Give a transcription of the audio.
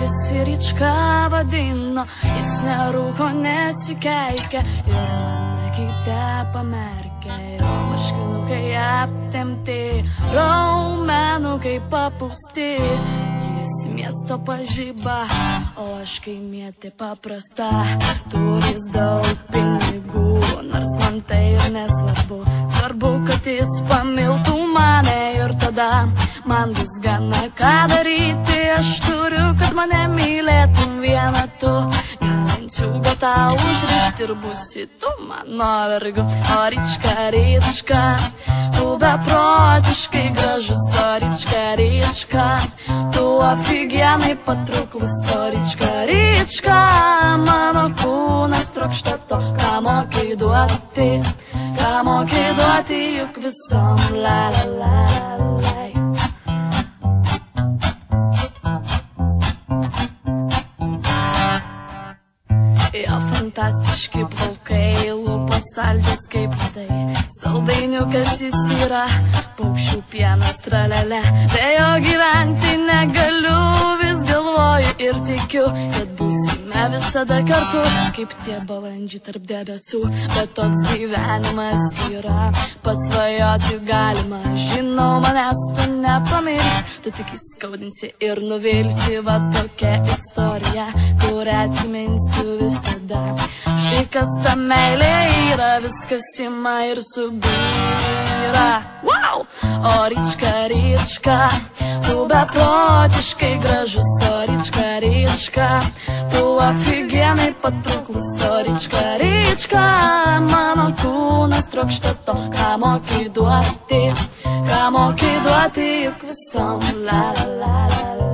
visi Ryčka vadino, jis nerūko, nesikeikia ir mane kitę pamerkia. Jo marškinukai aptemti, raumenukai papūsti, jis miesto pažyba, o aš kaimietė paprasta. Turis daug pinigų, nors man tai ir nesvarbu. Svarbu, kad jis pamiltų mane ir tada man bus gana ką daryti. Aš turiu, kad mane mylėtum vieną tu. Galinčių gatą užrišti ir būsi tu mano vergu. O Ryčka, Ryčka, tu beprotiškai gražus. O Ryčka, Ryčka, tu afigienai patrauklus. O Ryčka, Ryčka, mano kūnas trokšta to, ką mokai duoti. Ką mokai duoti juk visom, la la la la. Jo fantastiški plaukai, lūpos saldžios kaip ledai, saldainiukas jis yra, paukščių pienas tralele. Be jo gyventi negaliu, vis galvoju ir tikiu, kad būsime visada kartu, kaip tie balandžiai tarp debesų. Bet toks gyvenimas yra, pasvajoti galima. Žinau, manęs tu nepamirsi, tu tik įskaudinsi ir nuvilsi. Va tokia istorija, kurią atsiminsiu visada. Štai kas ta meilė yra, viskas ima ir subyra. Wow! O Ryčka, Ryčka, tu beprotiškai gražus. O Ryčka, Ryčka, tu afigienai patrauklus. O Ryčka, Ryčka, mano kūnas trokšta to, ką mokai duoti. Ką mokai duoti juk visom, la la la la.